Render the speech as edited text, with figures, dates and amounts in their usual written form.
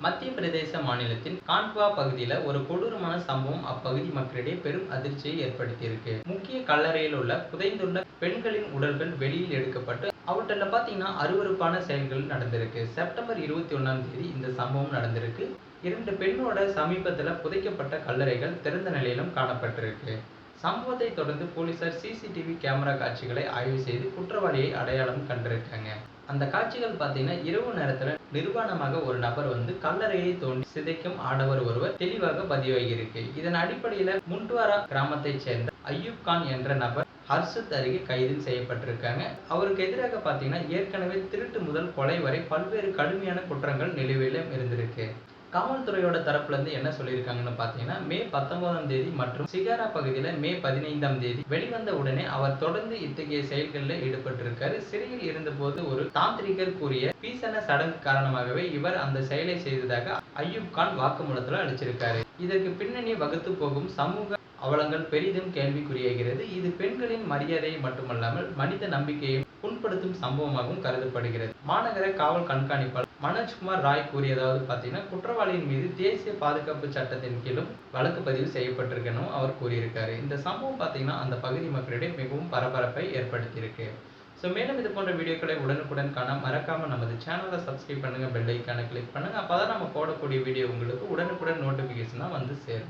மத்திய பிரதேச மாநிலத்தின் காண்ட்வா பகுதியில ஒரு கொடூரமான சம்பவம் அப்பகுதி மக்களிடையே பெரும் அதிர்ச்சியை ஏற்படுத்தியிருக்கு. முக்கிய கல்லறையில் உள்ள புதைந்துள்ள பெண்களின் உடல்கள் வெளியில் எடுக்கப்பட்டு அவற்றில பாத்தீங்கன்னா அருவருப்பான செயல்கள் நடந்திருக்கு. செப்டம்பர் 21ஆம் தேதி இந்த சம்பவம் நடந்திருக்கு. 2 பெண்ணோட சமீபத்துல புதைக்கப்பட்ட கல்லறைகள் திறந்த நிலையிலும் காணப்பட்டிருக்கு. சம்பவத்தை தொடர்ந்து போலீசார் சிசிடிவி கேமரா காட்சிகளை ஆய்வு செய்து குற்றவாளியை அடையாளம் கண்டிருக்காங்க. அந்த காட்சிகள் பாத்தீங்கன்னா இரவு நேரத்துல நிர்வாணமாக ஒரு நபர் கல்லறையை தோண்டி சிதைக்கும் ஆடவர் ஒருவர் தெளிவாக பதிவாகியிருக்கு. இதன் அடிப்படையில முண்ட்வாரா கிராமத்தைச் சேர்ந்த அய்யூப் கான் என்ற நபர் ஹர்சுத் அருகே கைது செய்யப்பட்டிருக்காங்க. அவருக்கு எதிராக பாத்தீங்கன்னா ஏற்கனவே திருட்டு முதல் கொலை வரை பல்வேறு கடுமையான குற்றங்கள் நிலுவையிலும் இருந்திருக்கு. காவல்துறையோட தரப்புல இருந்து என்ன சொல்லியிருக்காங்கன்னு பாத்தீங்கன்னா, மே 19ஆம் தேதி மற்றும் சிகாரா பகுதியில மே 15ஆம் தேதி வெளிவந்த உடனே அவர் தொடர்ந்து இத்தகைய செயல்களில் ஈடுபட்டிருக்காரு. சிறையில் இருந்தபோது ஒரு தாந்திரிகர் கூறிய பீசன சடங்கு காரணமாகவே இவர் அந்த செயலை செய்ததாக அய்யூப் கான் வாக்குமூலத்துல அளிச்சிருக்காரு. இதற்கு பின்னணி வகுத்து போகும் சமூக அவலங்கள் பெரிதும் கேள்விக்குறியாகிறது. இது பெண்களின் மரியாதையை மட்டுமல்லாமல் மனித நம்பிக்கையை புண்படுத்தும் சம்பவமாகவும் கருதப்படுகிறது. மாநகர காவல் கண்காணிப்பாளர் மனோஜ்குமார் ராய் கூறியதாவது பாத்தீங்கன்னா, குற்றவாளியின் மீது தேசிய பாதுகாப்பு சட்டத்தின் கீழும் வழக்கு பதிவு செய்யப்பட்டிருக்கணும் அவர் கூறியிருக்காரு. இந்த சம்பவம் பாத்தீங்கன்னா அந்த பகுதி மக்களிடையே மிகவும் பரபரப்பை ஏற்படுத்தியிருக்கு. மேலும் இது போன்ற வீடியோக்களை உடனுக்குடன் காண மறக்காம நமது சேனலை சப்ஸ்கிரைப் பண்ணுங்க, பெல் ஐக்கானை கிளிக் பண்ணுங்க. அப்பதான் நம்ம போடக்கூடிய வீடியோ உங்களுக்கு உடனுக்குடன் நோட்டிபிகேஷனா வந்து சேரும்.